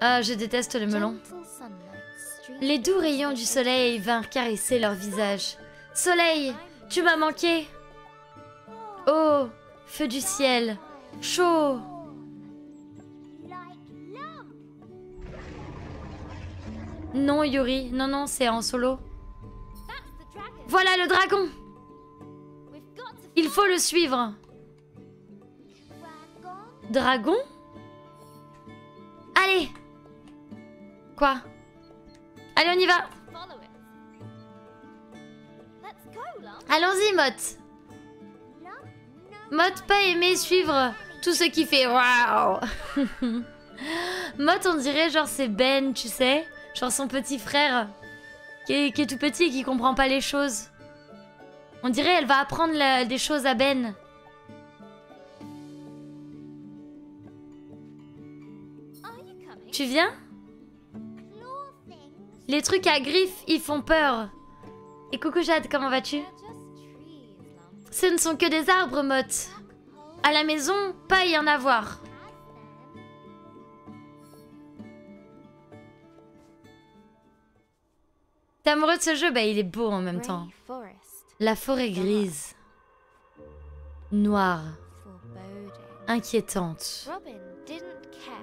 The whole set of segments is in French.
Ah, je déteste le melon. Les doux rayons du soleil vinrent caresser leur visage. Soleil, tu m'as manqué. Oh, feu du ciel, chaud. Non, Yuri, non, non, c'est en solo. Voilà le dragon. Il faut le suivre. Dragon? Allez. Quoi? Allez, on y va. Allons-y, Mott. Mott pas aimé suivre tout ce qui fait waouh. Mott, on dirait genre c'est Ben, tu sais, genre son petit frère qui est tout petit et qui comprend pas les choses. On dirait elle va apprendre des choses à Ben. Tu viens? Les trucs à griffes, ils font peur. Et coucou Jade, comment vas-tu? Ce ne sont que des arbres, Mott. À la maison, pas y en avoir. T'es amoureux de ce jeu? Bah, il est beau en même temps. La forêt grise. Noire. Inquiétante.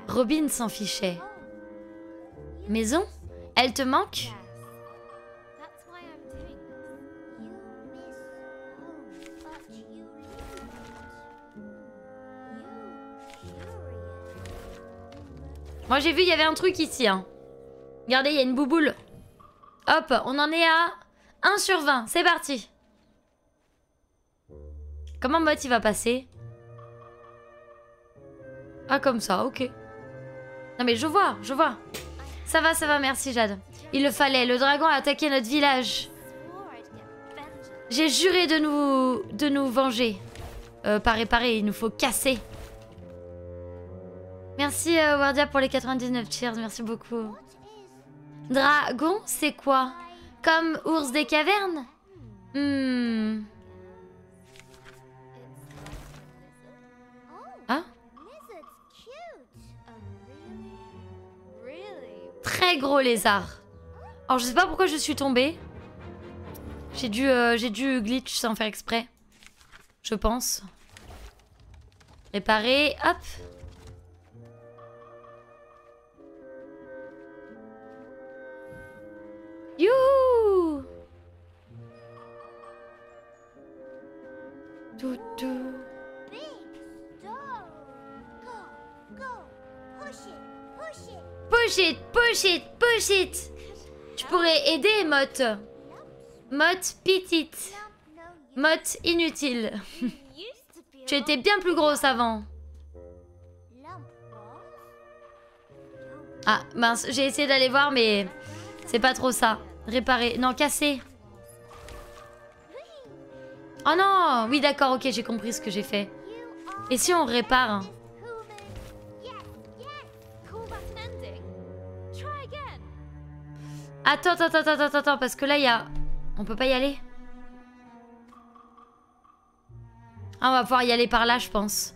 Robin s'en fichait. Maison? Elle te manque? Moi j'ai vu il y avait un truc ici. Hein. Regardez, il y a une bouboule. Hop, on en est à 1 sur 20. C'est parti. Comment Mott il va passer? Ah comme ça, ok. Non mais je vois, je vois. Ça va, merci Jade. Il le fallait, le dragon a attaqué notre village. J'ai juré de nous venger. Pas réparer, il nous faut casser. Merci Wardia pour les 99 cheers, merci beaucoup. Dragon, c'est quoi? Comme ours des cavernes? Hein? Très gros lézard. Alors je sais pas pourquoi je suis tombée. J'ai dû glitch sans faire exprès. Je pense. Réparer, hop. Youhou! Toutou. Push it, push it, push it. Tu pourrais aider, Mott. Mott petite. Mott inutile. Tu étais bien plus grosse avant. Ah, mince, j'ai essayé d'aller voir, mais c'est pas trop ça. Réparer. Non, casser. Oh non! Oui, d'accord, ok, j'ai compris ce que j'ai fait. Et si on répare? Attends, parce que là, il y a... On peut pas y aller? Ah, on va pouvoir y aller par là, je pense.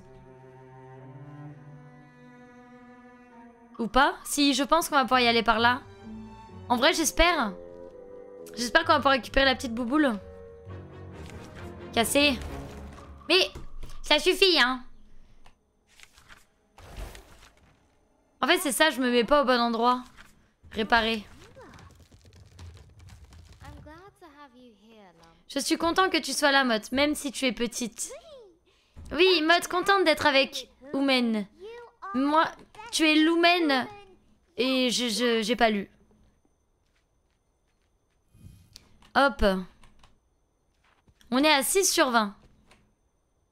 Ou pas? Si, je pense qu'on va pouvoir y aller par là. En vrai, j'espère. J'espère qu'on va pouvoir récupérer la petite bouboule. Casser. Mais ça suffit, hein. En fait, c'est ça, je me mets pas au bon endroit. Réparer. Je suis content que tu sois là, Mott, même si tu es petite. Oui, Mott, contente d'être avec Oumen. Moi, tu es Loumen et j'ai pas lu. Hop. On est à 6 sur 20.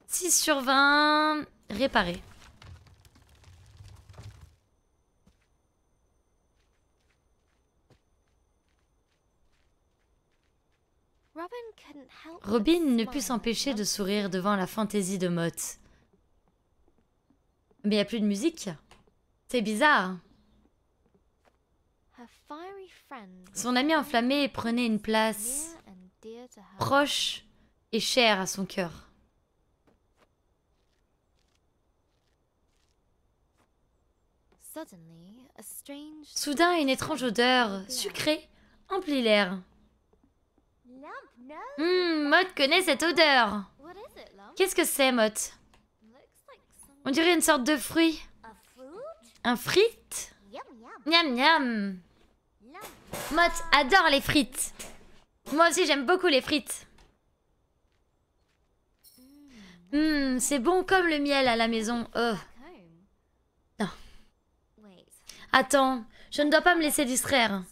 6 sur 20. Réparer. Robin ne put s'empêcher de sourire devant la fantaisie de Mott. Mais il n'y a plus de musique. C'est bizarre. Son ami enflammé prenait une place proche et chère à son cœur. Soudain, une étrange odeur sucrée emplit l'air. Mott connaît cette odeur. Qu'est-ce que c'est, Mott? On dirait une sorte de fruit. Un frite? Miam miam. Mott adore les frites. Moi aussi, j'aime beaucoup les frites. C'est bon comme le miel à la maison. Non. Attends, je ne dois pas me laisser distraire.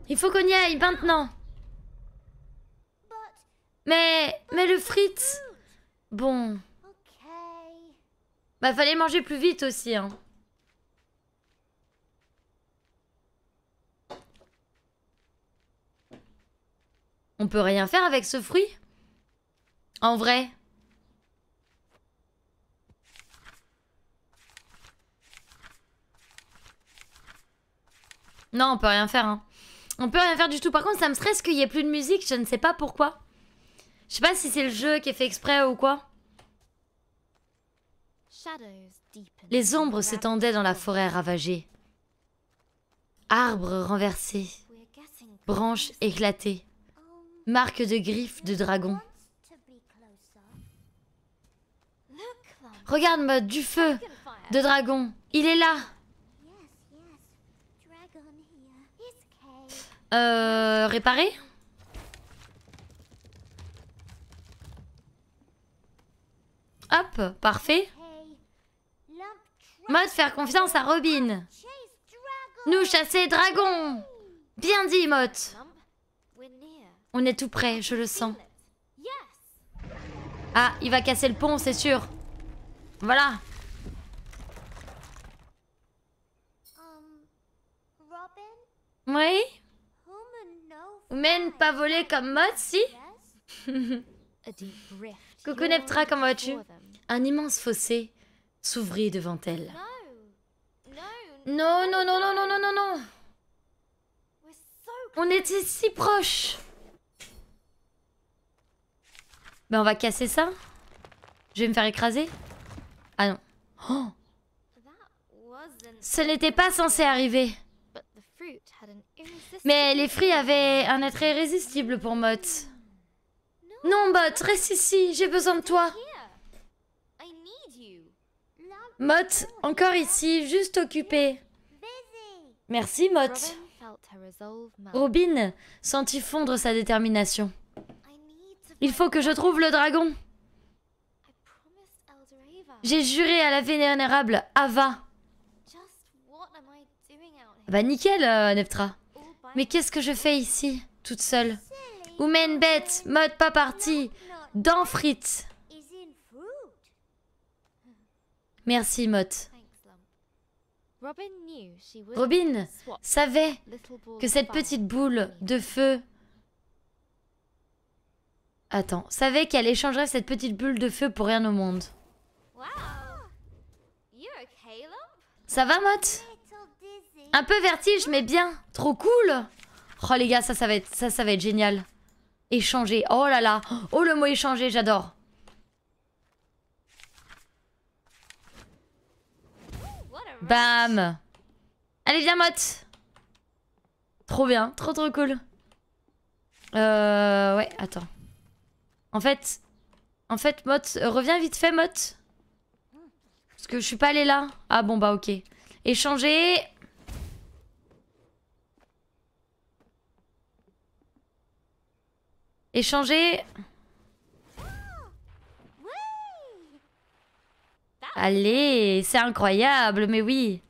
Il faut qu'on y aille maintenant. Mais le frite... Bon... Bah fallait manger plus vite aussi, hein. On peut rien faire avec ce fruit? En vrai? Non, on peut rien faire, hein. On peut rien faire du tout. Par contre, ça me stresse qu'il y ait plus de musique. Je ne sais pas pourquoi. Je sais pas si c'est le jeu qui est fait exprès ou quoi. Les ombres s'étendaient dans la forêt ravagée. Arbres renversés. Branches éclatées. Marques de griffes de dragon. Regarde, mode du feu de dragon. Il est là. Réparer? Hop, parfait. Mode faire confiance à Robin. Nous chasser dragon. Bien dit, Mode. On est tout près, je le sens. Ah, il va casser le pont, c'est sûr. Voilà. Oui? Humaine pas volée comme Mode, si? Coucou Neptra, comment vas-tu? Un immense fossé s'ouvrit devant elle. Non, non, non, non, non, non, non, non. On était si proches. Ben on va casser ça. Je vais me faire écraser. Ah non. Oh. Ce n'était pas censé arriver. Mais les fruits avaient un attrait irrésistible pour Mott. Non, Mott, reste ici, j'ai besoin de toi. Mott, encore ici, juste occupé. Merci, Mott. Robin sentit fondre sa détermination. Il faut que je trouve le dragon. J'ai juré à la vénérable Ava. Bah nickel, Neptra. Mais qu'est-ce que je fais ici, toute seule? Humaine bête, Mode pas parti, dans frites. Merci, Mode. Robin savait que cette petite boule de feu... Attends, savait qu'elle échangerait cette petite boule de feu pour rien au monde. Ça va, Mode? Un peu vertige, mais bien. Trop cool. Oh les gars, ça va être génial. Échanger. Oh là là. Oh le mot échanger, j'adore. Bam. Allez, viens, Mott. Trop bien. Trop cool. Ouais, attends. En fait, Mott, reviens vite fait, Mott. Parce que je suis pas allée là. Ah bon, bah ok. Échanger. Échanger. Allez, c'est incroyable, mais oui.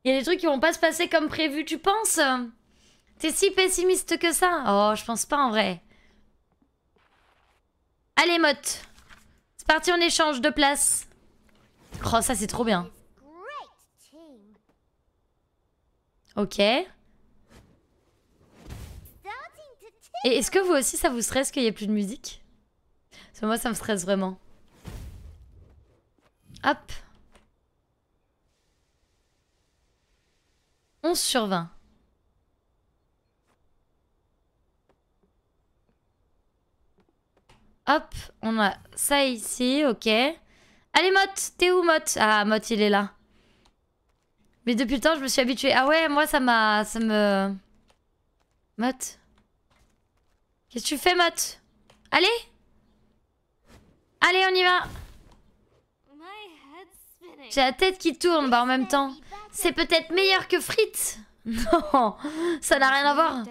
Il y a des trucs qui vont pas se passer comme prévu, tu penses? T'es si pessimiste que ça? Oh, je pense pas en vrai. Allez, Mott. C'est parti, on échange de place. Oh, ça c'est trop bien. Ok. Et est-ce que vous aussi, ça vous stresse qu'il n'y ait plus de musique? Parce que moi, ça me stresse vraiment. Hop. 11 sur 20. Hop, on a ça ici, ok. Allez, Mott, t'es où, Mott? Ah, Mott, il est là. Mais depuis le temps, je me suis habituée. Ah ouais, moi, ça me... Mott. Qu'est-ce que tu fais, Mott? Allez! Allez, on y va! J'ai la tête qui tourne, bah en même temps. C'est peut-être meilleur que frites. Non, ça n'a rien à voir.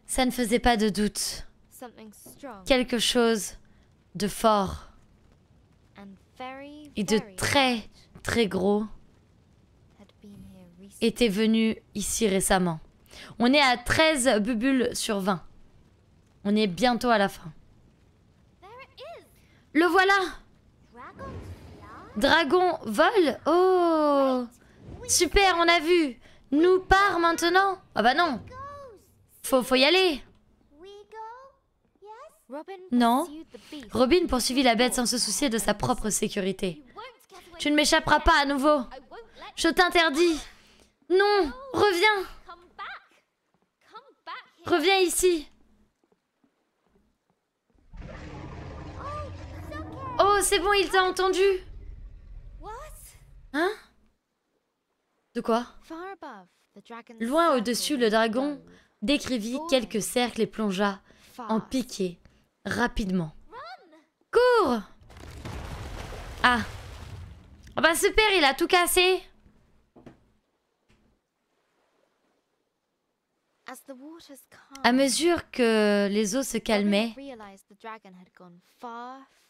Ça ne faisait pas de doute. Quelque chose de fort et de très, très gros était venu ici récemment. On est à 13 bubules sur 20. On est bientôt à la fin. Le voilà! Dragon vole? Oh! Super, on a vu! Nous part maintenant? Ah bah non! Faut y aller! Non? Robin poursuivit la bête sans se soucier de sa propre sécurité. Tu ne m'échapperas pas à nouveau! Je t'interdis! Non! Reviens! Reviens ici! Oh, c'est bon, il t'a entendu! Hein? De quoi? Loin au-dessus, le dragon décrivit quelques cercles et plongea en piqué rapidement. Cours! Ah! Oh bah super, il a tout cassé! À mesure que les eaux se calmaient,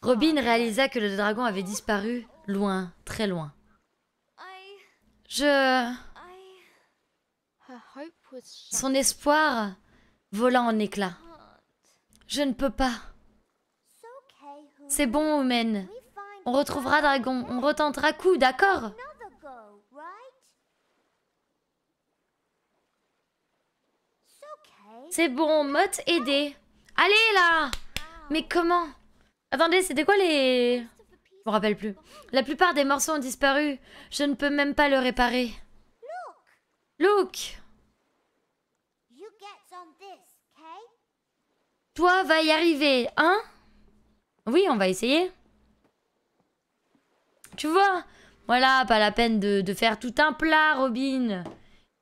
Robin réalisa que le dragon avait disparu loin, très loin. Son espoir vola en éclats. Je ne peux pas. C'est bon, Omen. On retrouvera Dragon. On retentera coup, d'accord? C'est bon, Mott aidé. Allez, là! Mais comment? Attendez, c'était quoi les... Je me rappelle plus. La plupart des morceaux ont disparu. Je ne peux même pas le réparer. Look! Toi, va y arriver, hein? Oui, on va essayer. Tu vois? Voilà, pas la peine de faire tout un plat, Robin.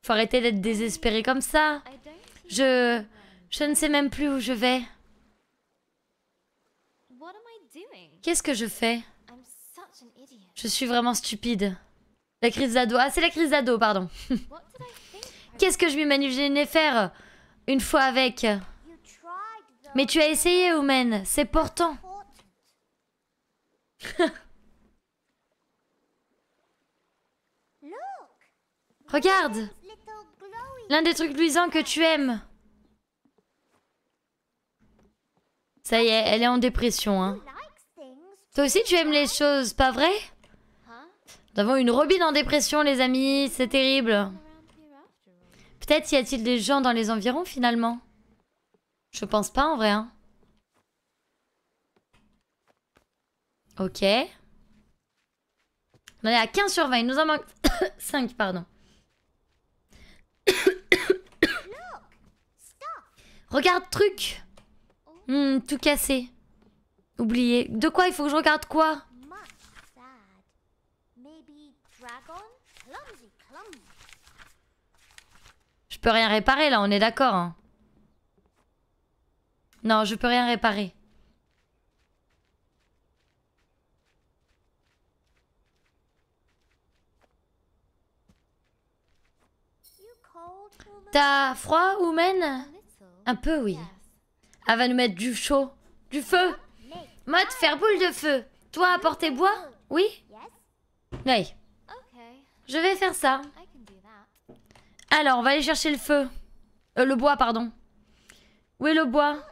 Faut arrêter d'être désespéré comme ça. Je ne sais même plus où je vais. Qu'est-ce que je fais? Je suis vraiment stupide. La crise d'ado. Ah, c'est la crise d'ado, pardon. Qu'est-ce que je m'imaginais faire une fois avec? Mais tu as essayé, Omen. C'est pourtant. Regarde. L'un des trucs luisants que tu aimes. Ça y est, elle est en dépression, hein. Toi aussi, tu aimes les choses, pas vrai? Nous avons une Robin en dépression, les amis. C'est terrible. Peut-être y a-t-il des gens dans les environs, finalement? Je pense pas, en vrai, hein. Ok. On est à 15 sur 20. Il nous en manque 5, pardon. Regarde, truc. Tout cassé. Oublié. De quoi? Il faut que je regarde quoi? Je peux rien réparer là, on est d'accord, hein? Non, je peux rien réparer. T'as froid, Omen? Un peu, oui. Elle va nous mettre du chaud. Du feu. Mode faire boule de feu. Toi, apporter bois? Oui? Oui. Je vais faire ça. Alors, on va aller chercher le feu. Le bois, pardon. Où est le bois?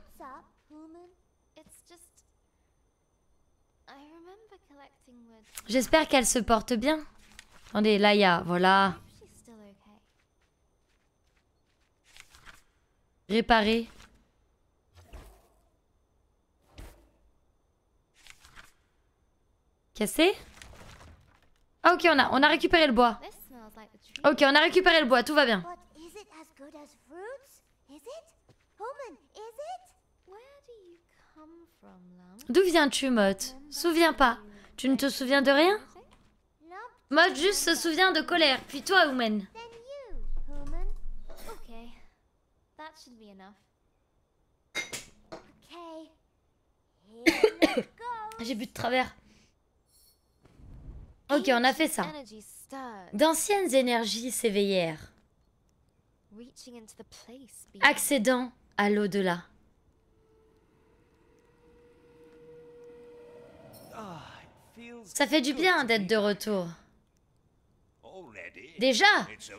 J'espère qu'elle se porte bien. Attendez, là, il y a... Voilà. Réparer. Cassé? Ah, ok, on a récupéré le bois. Ok, on a récupéré le bois, tout va bien. D'où viens-tu, Mott? Souviens pas. Tu ne te souviens de rien? Mott juste se souvient de colère. Puis toi, Oomen. J'ai bu de travers. Ok, on a fait ça. D'anciennes énergies s'éveillèrent, accédant à l'au-delà. Ça fait du bien d'être de retour. Déjà,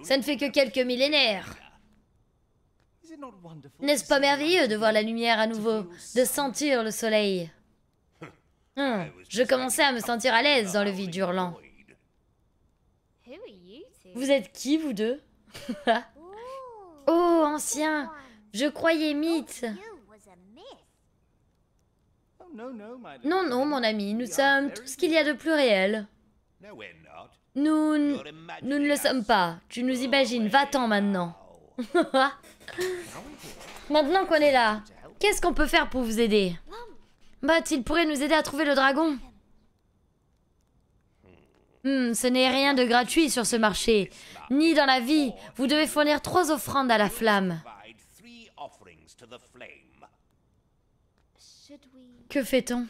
ça ne fait que quelques millénaires. N'est-ce pas merveilleux de voir la lumière à nouveau, de sentir le soleil? Je commençais à me sentir à l'aise dans le vide hurlant. Vous êtes qui, vous deux? Oh, ancien, je croyais mythe. Non, non, mon ami, nous sommes tout ce qu'il y a de plus réel. Nous ne le sommes pas. Tu nous imagines, va-t'en maintenant. Maintenant qu'on est là, qu'est-ce qu'on peut faire pour vous aider? Mott, il pourrait nous aider à trouver le dragon. Ce n'est rien de gratuit sur ce marché, ni dans la vie. Vous devez fournir 3 offrandes à la flamme. Que fait-on?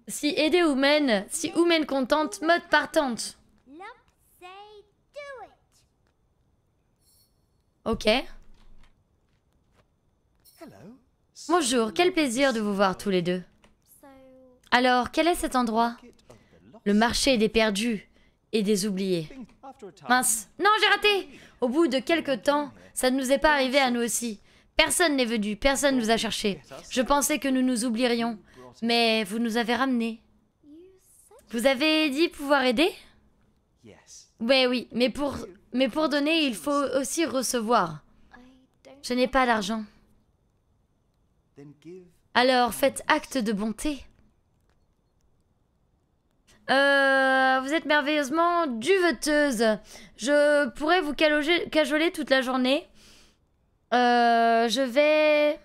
Si aider Oomen, si Oomen contente, Mott partante. Ok. Bonjour, quel plaisir de vous voir tous les deux. Alors, quel est cet endroit? Le marché des perdus et des oubliés. Mince. Non, j'ai raté! Au bout de quelques temps, ça ne nous est pas arrivé à nous aussi. Personne n'est venu, personne nous a cherchés. Je pensais que nous nous oublierions, mais vous nous avez ramenés. Vous avez dit pouvoir aider? Ouais, oui, mais pour donner, il faut aussi recevoir. Je n'ai pas d'argent. Alors, faites acte de bonté. Vous êtes merveilleusement duveteuse. Je pourrais vous cajoler toute la journée. Je vais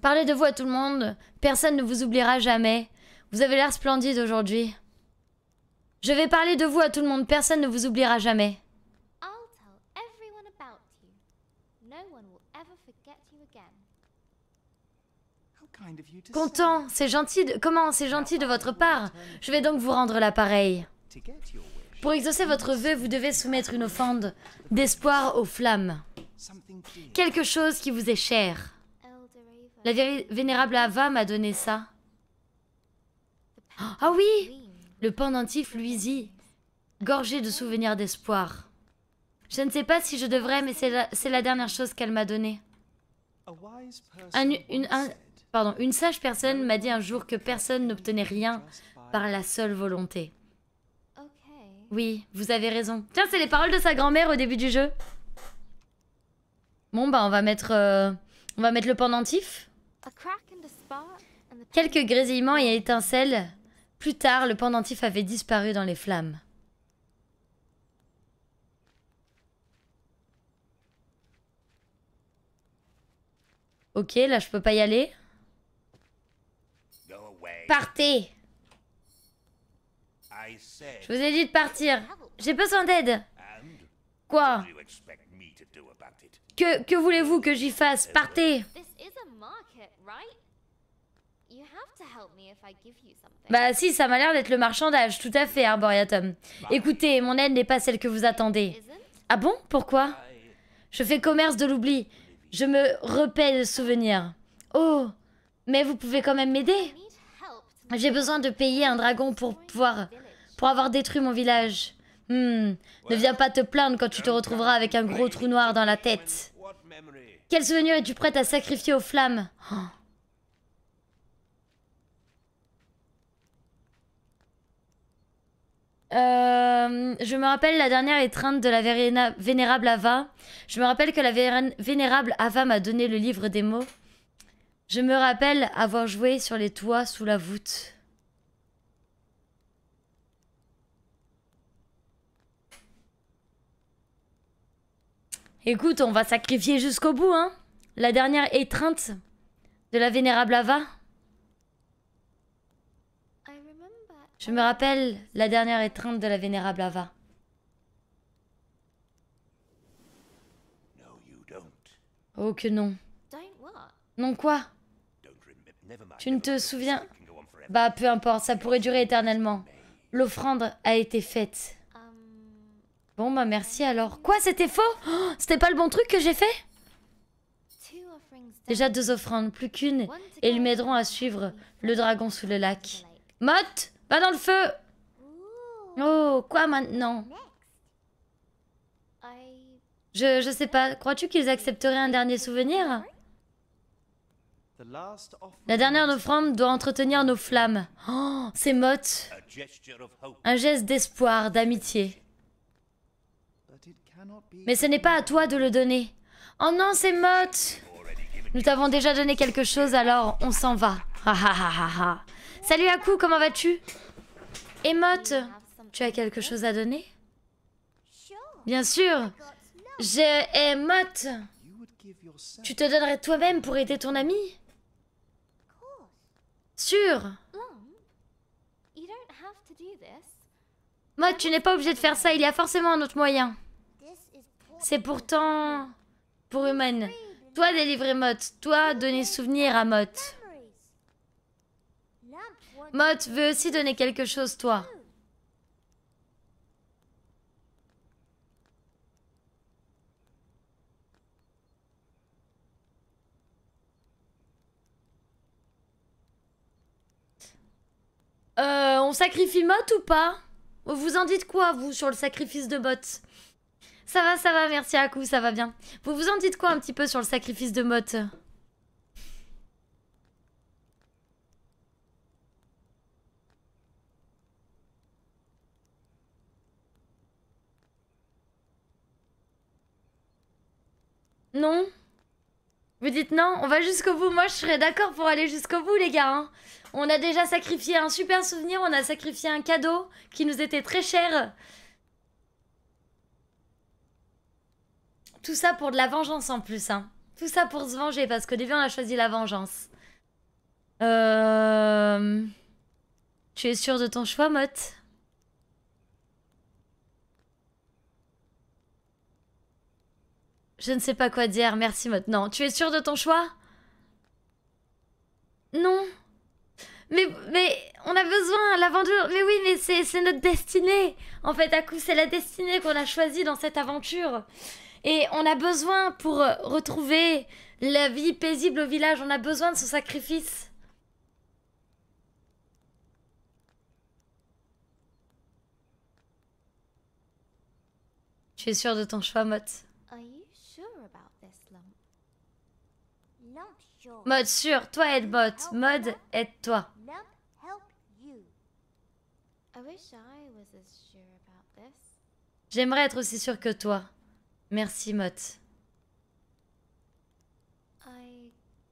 parler de vous à tout le monde. Personne ne vous oubliera jamais. Vous avez l'air splendide aujourd'hui. Je vais parler de vous à tout le monde. Personne ne vous oubliera jamais. Content, c'est gentil. Comment c'est gentil de votre part. Je vais donc vous rendre l'appareil. Pour exaucer votre vœu, vous devez soumettre une offrande d'espoir aux flammes. Quelque chose qui vous est cher. La vénérable Ava m'a donné ça. Ah oui! Le pendentif Luizy, gorgé de souvenirs d'espoir. Je ne sais pas si je devrais, mais c'est la dernière chose qu'elle m'a donnée. Une sage personne m'a dit un jour que personne n'obtenait rien par la seule volonté. Oui, vous avez raison. Tiens, c'est les paroles de sa grand-mère au début du jeu. Bon, bah on va mettre le pendentif. Quelques grésillements et étincelles. Plus tard, le pendentif avait disparu dans les flammes. Ok, là je peux pas y aller. Partez! Je vous ai dit de partir. J'ai besoin d'aide. Quoi? Que voulez-vous que j'y fasse? Partez! Bah si, ça m'a l'air d'être le marchandage, tout à fait, Arboretum. Écoutez, mon aide n'est pas celle que vous attendez. Ah bon? Pourquoi? Je fais commerce de l'oubli. Je me repaie de souvenirs. Oh, mais vous pouvez quand même m'aider? J'ai besoin de payer un dragon pour avoir détruit mon village. Ne viens pas te plaindre quand tu te retrouveras avec un gros trou noir dans la tête. Quel souvenir es-tu prête à sacrifier aux flammes? Oh. Je me rappelle la dernière étreinte de la vénérable Ava. Je me rappelle que la vénérable Ava m'a donné le livre des mots. Je me rappelle avoir joué sur les toits sous la voûte. Écoute, on va sacrifier jusqu'au bout, hein. la dernière étreinte de la vénérable Ava? Je me rappelle la dernière étreinte de la vénérable Ava. Oh que non. Non quoi? Tu ne te souviens? Bah peu importe, ça pourrait durer éternellement. L'offrande a été faite. Bon bah merci alors. Quoi, c'était faux? Oh, c'était pas le bon truc que j'ai fait? Déjà 2 offrandes, plus qu'une, et ils m'aideront à suivre le dragon sous le lac. Mott, va dans le feu! Oh, quoi maintenant? Je sais pas, crois-tu qu'ils accepteraient un dernier souvenir? La dernière offrande doit entretenir nos flammes. Oh, c'est Mott. Un geste d'espoir, d'amitié. Mais ce n'est pas à toi de le donner. Oh non, c'est Mott. Nous t'avons déjà donné quelque chose, alors on s'en va. Salut Aku, comment vas-tu? Et Mott, tu as quelque chose à donner? Bien sûr. Mott, tu te donnerais toi-même pour aider ton ami? Sûr. Mott, tu n'es pas obligé de faire ça, il y a forcément un autre moyen. C'est pourtant pour Human. Toi délivrer Mott, toi donner souvenir à Mott. Mott veut aussi donner quelque chose, toi. On sacrifie Mott ou pas? Vous en dites quoi, vous, sur le sacrifice de Mott? Ça va, merci à coup, ça va bien. Vous vous en dites quoi un petit peu sur le sacrifice de Mott? Non? Vous dites non? On va jusqu'au bout. Moi, je serais d'accord pour aller jusqu'au bout, les gars. Hein. On a déjà sacrifié un super souvenir. On a sacrifié un cadeau qui nous était très cher. Tout ça pour de la vengeance en plus. Hein. Tout ça pour se venger parce qu'au début, on a choisi la vengeance. Tu es sûr de ton choix, Mott? Je ne sais pas quoi dire. Merci, Mott. Non. Tu es sûr de ton choix? Non. Mais on a besoin, l'aventure. Mais oui, mais c'est notre destinée. En fait, à coup, c'est la destinée qu'on a choisie dans cette aventure. Et on a besoin pour retrouver la vie paisible au village. On a besoin de son sacrifice. Tu es sûr de ton choix, Mott? Mott, sûr. Toi, aide Mott. Mode, aide-toi. J'aimerais être aussi sûr que toi. Merci, Mott.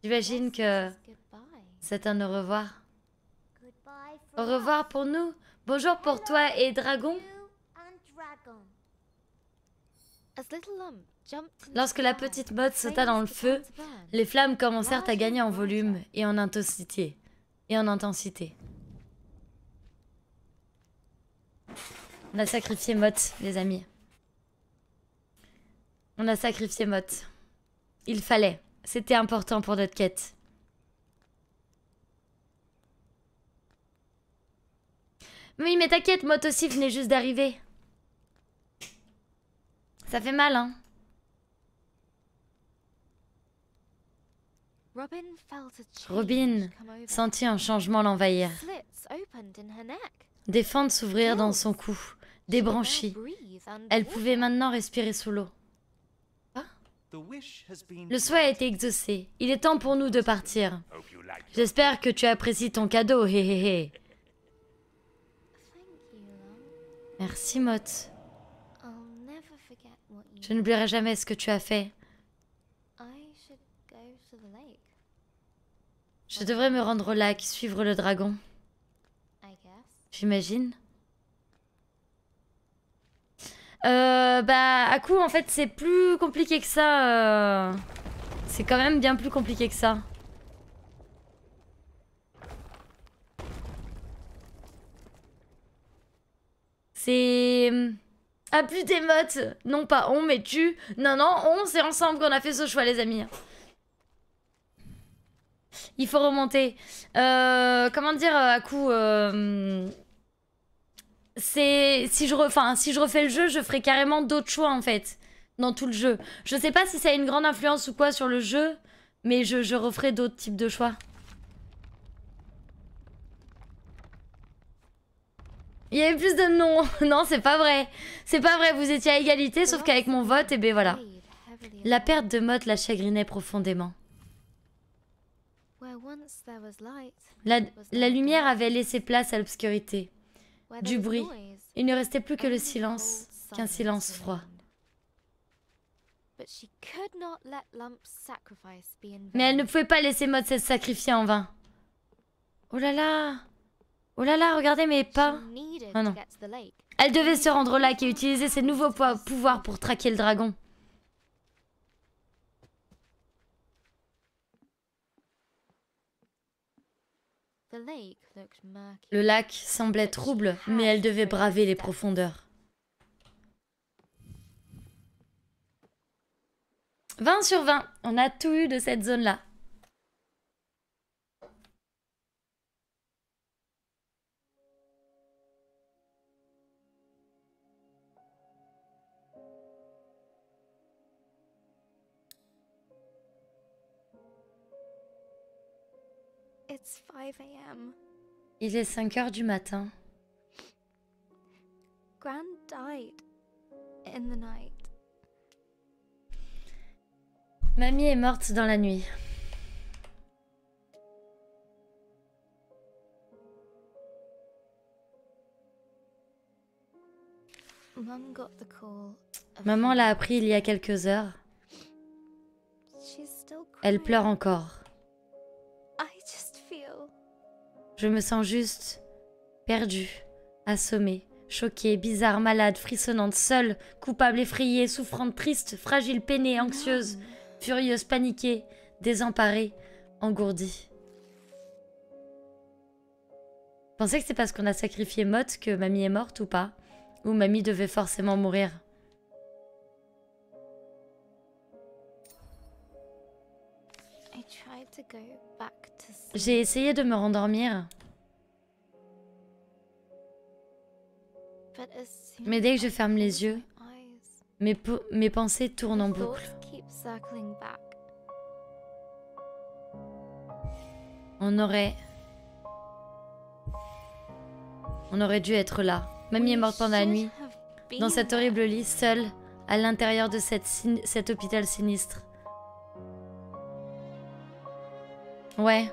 J'imagine que c'est un au revoir. Au revoir pour nous. Bonjour pour toi et Dragon. Lorsque la petite Mott sauta dans le feu, les flammes commencèrent à gagner en volume et en intensité. On a sacrifié Mott, les amis. On a sacrifié Mott. Il fallait. C'était important pour notre quête. Oui, mais t'inquiète, Mott aussi venait juste d'arriver. Ça fait mal, hein? Robin sentit un changement l'envahir. Des fentes s'ouvrirent dans son cou, des branchies. Elle pouvait maintenant respirer sous l'eau. Ah? Le souhait a été exaucé. Il est temps pour nous de partir. J'espère que tu apprécies ton cadeau, hé hé hé. Merci, Mott. Je n'oublierai jamais ce que tu as fait. Je devrais me rendre au lac, suivre le dragon. J'imagine. Bah, à coup, en fait, c'est plus compliqué que ça. C'est quand même bien plus compliqué que ça. C'est... Ah, plus d'émotes. Non, pas on, mais tu. Non, non, on, c'est ensemble qu'on a fait ce choix, les amis. Il faut remonter. Comment dire, à coup... C'est... Si je refais le jeu, je ferai carrément d'autres choix, en fait. Dans tout le jeu. Je sais pas si ça a une grande influence ou quoi sur le jeu, mais je referai d'autres types de choix. Il y avait plus de non. Non, c'est pas vrai. C'est pas vrai, vous étiez à égalité, sauf qu'avec mon vote, et ben voilà. La perte de Mott la chagrinait profondément. La lumière avait laissé place à l'obscurité. Du bruit. Il ne restait plus que le silence, qu'un silence froid. Mais elle ne pouvait pas laisser Mott se sacrifier en vain. Oh là là! Oh là là, regardez mes pas. Oh non. Elle devait se rendre au lac et utiliser ses nouveaux pouvoirs pour traquer le dragon. Le lac semblait trouble, mais elle devait braver les profondeurs. 20 sur 20, on a tout eu de cette zone-là. Il est 5 heures du matin. Mamie est morte dans la nuit. Maman l'a appris il y a quelques heures. Elle pleure encore. Je me sens juste perdue, assommée, choquée, bizarre, malade, frissonnante, seule, coupable, effrayée, souffrante, triste, fragile, peinée, anxieuse, furieuse, paniquée, désemparée, engourdie. Vous pensez que c'est parce qu'on a sacrifié Mott que mamie est morte ou pas? Ou mamie devait forcément mourir? J'ai essayé de me rendormir. Mais dès que je ferme les yeux, mes pensées tournent en boucle. On aurait dû être là. Mamie est morte pendant la nuit, dans cet horrible lit, seule, à l'intérieur de cet hôpital sinistre. Ouais.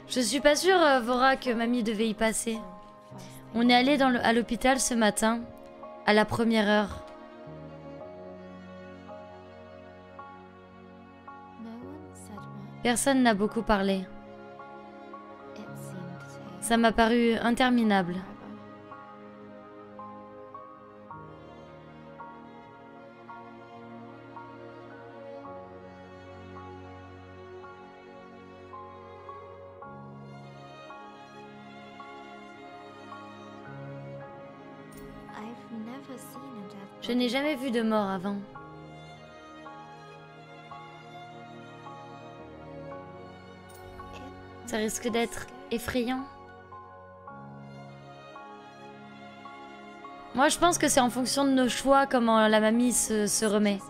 Je suis pas sûre, Vora, que mamie devait y passer. On est allé à l'hôpital ce matin, à la première heure. Personne n'a beaucoup parlé. Ça m'a paru interminable. Je n'ai jamais vu de mort avant. Ça risque d'être effrayant. Moi, je pense que c'est en fonction de nos choix comment la mamie se remet.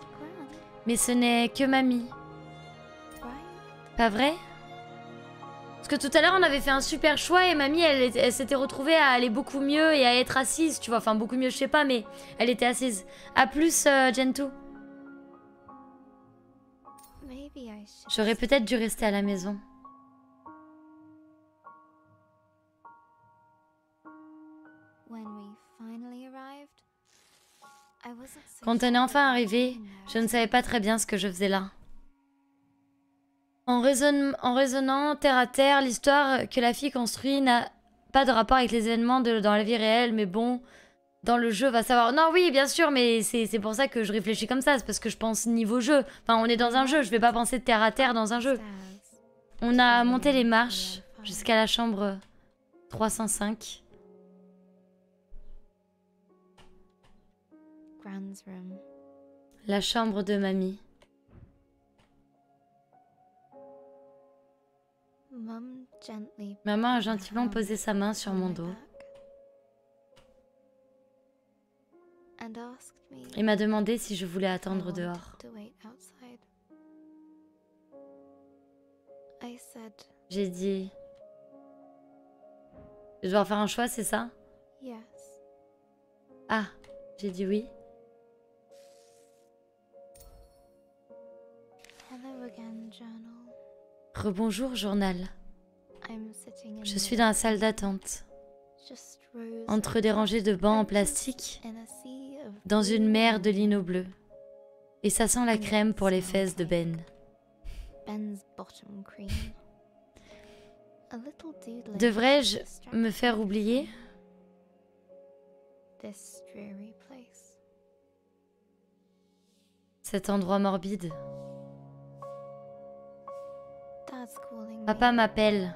Mais ce n'est que mamie. Pas vrai? Parce que tout à l'heure, on avait fait un super choix et mamie, elle s'était retrouvée à aller beaucoup mieux et à être assise, tu vois. Enfin, beaucoup mieux, je sais pas, mais elle était assise. À plus, Gentoo. J'aurais peut-être dû rester à la maison. Quand on est enfin arrivé, je ne savais pas très bien ce que je faisais là. En raisonnant terre à terre, l'histoire que la fille construit n'a pas de rapport avec les événements dans la vie réelle, mais bon, dans le jeu va savoir. Non, oui, bien sûr, mais c'est pour ça que je réfléchis comme ça. C'est parce que je pense niveau jeu. Enfin, on est dans un jeu. Je vais pas penser de terre à terre dans un jeu. On a monté les marches jusqu'à la chambre 305. La chambre de mamie. Maman a gentiment posé sa main sur mon dos et m'a demandé si je voulais attendre dehors. J'ai dit... Je dois faire un choix, c'est ça? Ah, j'ai dit oui. Rebonjour, journal. Je suis dans la salle d'attente, entre des rangées de bancs en plastique, dans une mer de lino bleu. Et ça sent la crème pour les fesses de Ben. Devrais-je me faire oublier? Cet endroit morbide. Papa m'appelle.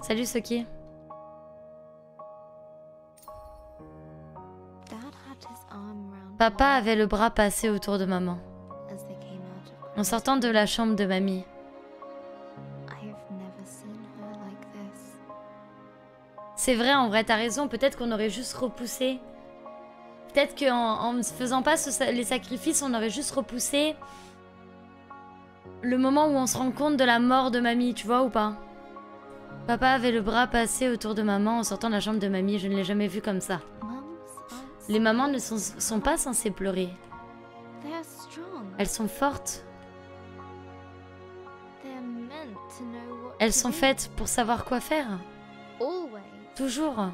Salut Soki. Papa avait le bras passé autour de maman en sortant de la chambre de mamie. C'est vrai, en vrai, t'as raison. Peut-être qu'on aurait juste repoussé. Peut-être qu'en ne faisant pas les sacrifices, on aurait juste repoussé le moment où on se rend compte de la mort de mamie, tu vois ou pas? Papa avait le bras passé autour de maman en sortant de la chambre de mamie. Je ne l'ai jamais vu comme ça. Les mamans ne sont pas censées pleurer. Elles sont fortes. Elles sont faites pour savoir quoi faire. Toujours.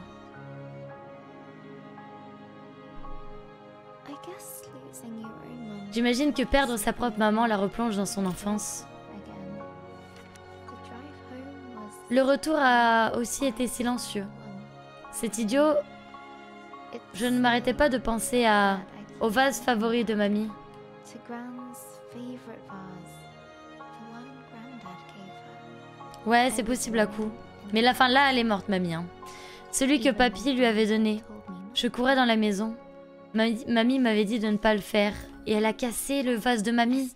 J'imagine que perdre sa propre maman la replonge dans son enfance. Le retour a aussi été silencieux. C'est idiot. Je ne m'arrêtais pas de penser au vase favori de mamie. Ouais, c'est possible à coup. Mais la fin là, elle est morte, mamie. Hein. Celui que papy lui avait donné. Je courais dans la maison. Mamie m'avait dit de ne pas le faire. Et elle a cassé le vase de mamie.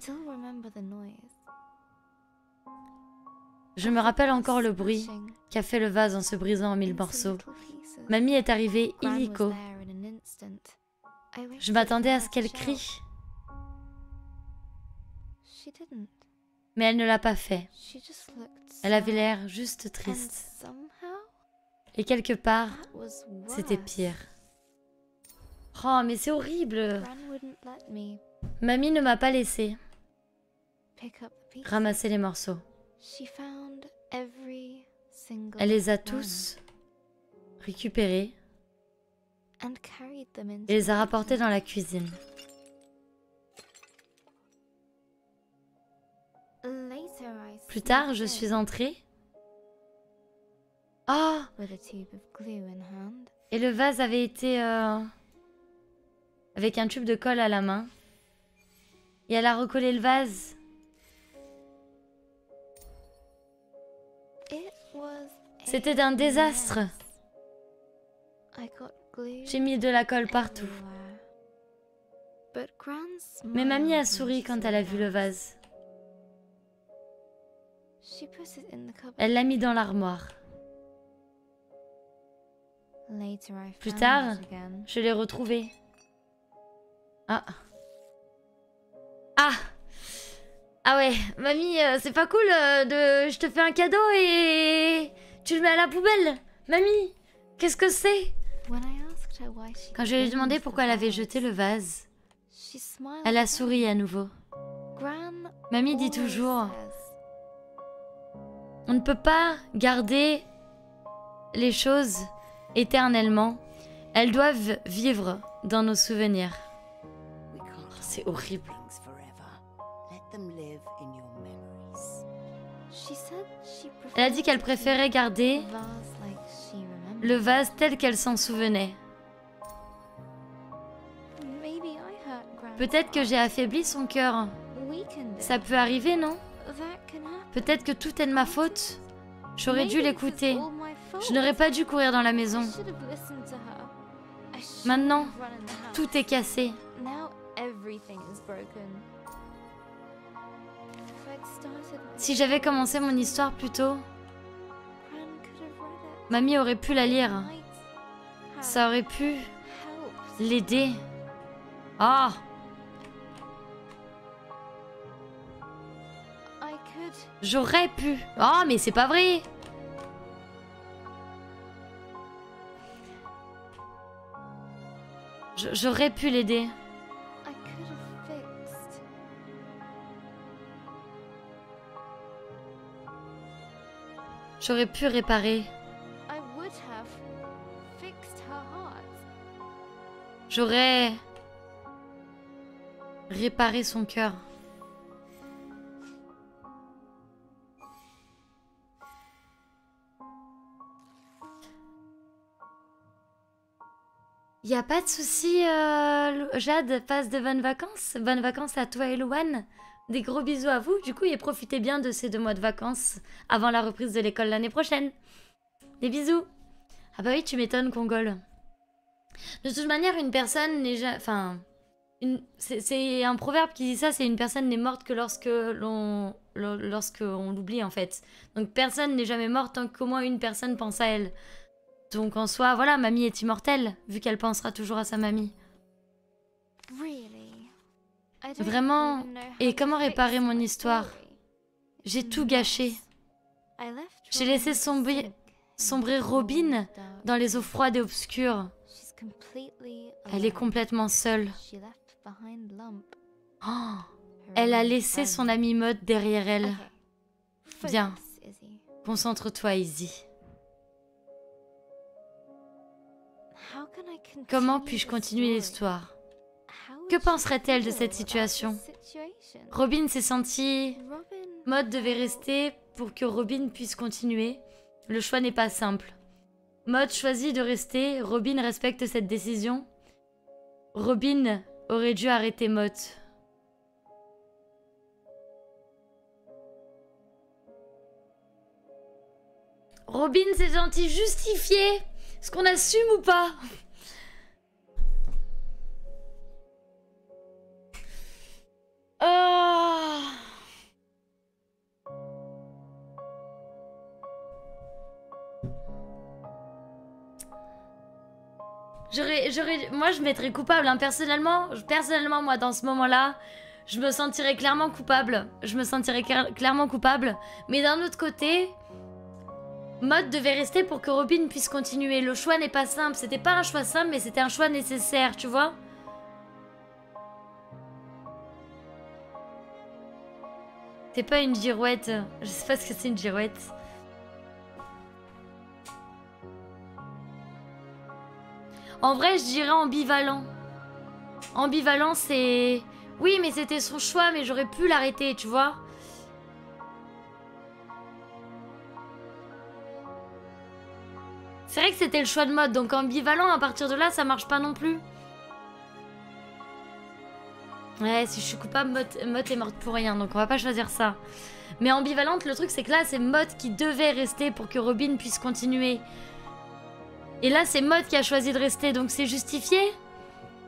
Je me rappelle encore le bruit qu'a fait le vase en se brisant en 1000 morceaux. Mamie est arrivée illico. Je m'attendais à ce qu'elle crie. Mais elle ne l'a pas fait. Elle avait l'air juste triste. Et quelque part, c'était pire. Oh, mais c'est horrible. Mamie ne m'a pas laissé ramasser les morceaux. Elle les a tous récupérés et les a rapportés dans la cuisine. Plus tard, je suis entrée. Oh! Et le vase avait été... avec un tube de colle à la main. Et elle a recollé le vase. C'était un désastre. J'ai mis de la colle partout. Mais mamie a souri quand elle a vu le vase. Elle l'a mis dans l'armoire. Plus tard, je l'ai retrouvé. Ah. Ah. Ah ouais, mamie, c'est pas cool je te fais un cadeau et tu le mets à la poubelle. Mamie, qu'est-ce que c'est? Quand je lui ai demandé pourquoi elle avait jeté le vase, elle a souri à nouveau. Mamie dit toujours, on ne peut pas garder les choses éternellement. Elles doivent vivre dans nos souvenirs. C'est horrible. Elle a dit qu'elle préférait garder le vase tel qu'elle s'en souvenait. Peut-être que j'ai affaibli son cœur. Ça peut arriver, non? Peut-être que tout est de ma faute. J'aurais dû l'écouter. Je n'aurais pas dû courir dans la maison. Maintenant, tout est cassé. Si j'avais commencé mon histoire plus tôt, Mamie aurait pu la lire. Ça aurait pu l'aider. Ah! J'aurais pu. Oh, mais c'est pas vrai! J'aurais pu l'aider. J'aurais pu réparer. J'aurais réparé son cœur. Y a pas de souci, Jade, passe de bonnes vacances. Bonnes vacances à toi et Louane. Des gros bisous à vous, du coup, et profitez bien de ces 2 mois de vacances avant la reprise de l'école l'année prochaine. Des bisous. Ah bah oui, tu m'étonnes, Congol. De toute manière, une personne n'est jamais... Enfin, c'est un proverbe qui dit ça, c'est une personne n'est morte que lorsque l'on l'oublie, en fait. Donc personne n'est jamais morte tant qu'au moins une personne pense à elle. Donc en soi, voilà, mamie est immortelle, vu qu'elle pensera toujours à sa mamie. Vraiment. Et comment réparer mon histoire? J'ai tout gâché. J'ai laissé sombrer Robin dans les eaux froides et obscures. Elle est complètement seule. Oh, elle a laissé son amie Maud derrière elle. Bien. Concentre-toi, Izzy. Comment puis-je continuer l'histoire? Que penserait-elle de cette situation? Robin s'est sentie... Maud devait rester pour que Robin puisse continuer. Le choix n'est pas simple. Maud choisit de rester. Robin respecte cette décision. Robin aurait dû arrêter Maud. Robin, c'est gentil. Justifié. Est-ce qu'on assume ou pas? Oh. Moi, je mettrais coupable, hein. Personnellement, moi, dans ce moment-là, je me sentirais clairement coupable. Clairement coupable. Mais d'un autre côté, Maud devait rester pour que Robin puisse continuer. Le choix n'est pas simple. C'était pas un choix simple, mais c'était un choix nécessaire, tu vois. C'est pas une girouette. Je sais pas ce que c'est une girouette. En vrai, je dirais ambivalent. Ambivalent, c'est... Oui, mais c'était son choix, mais j'aurais pu l'arrêter, tu vois. C'est vrai que c'était le choix de Maud, donc ambivalent, à partir de là, ça marche pas non plus. Ouais, si je suis coupable, Maud est morte pour rien, donc on va pas choisir ça. Mais ambivalente, le truc, c'est que là, c'est Maud qui devait rester pour que Robin puisse continuer. Et là, c'est Maud qui a choisi de rester, donc c'est justifié?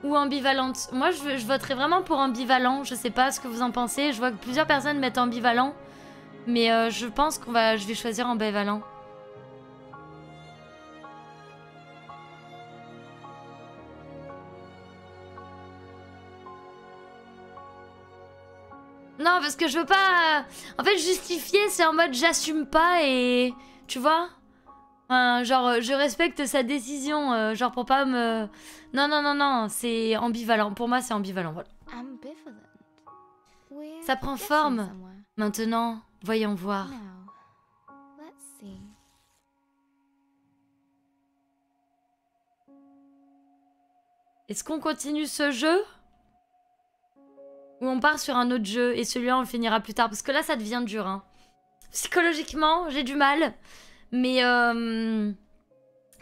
Ou ambivalente? Moi, je voterais vraiment pour ambivalent. Je sais pas ce que vous en pensez. Je vois que plusieurs personnes mettent ambivalent. Mais je pense je vais choisir ambivalent. Non, parce que je veux pas... En fait, justifier, c'est en mode j'assume pas et... Tu vois? Genre, je respecte sa décision, genre pour pas me... Non, non, non, non, c'est ambivalent. Pour moi, c'est ambivalent, voilà. Ça prend forme. Maintenant, voyons voir. Est-ce qu'on continue ce jeu? Ou on part sur un autre jeu et celui-là, on le finira plus tard? Parce que là, ça devient dur, hein. Psychologiquement, j'ai du mal. Mais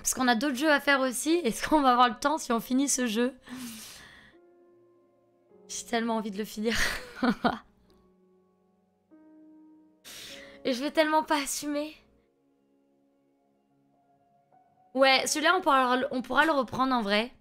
Parce qu'on a d'autres jeux à faire aussi. Est-ce qu'on va avoir le temps si on finit ce jeu? J'ai tellement envie de le finir. Et je vais tellement pas assumer. Ouais, celui-là, on pourra le reprendre en vrai.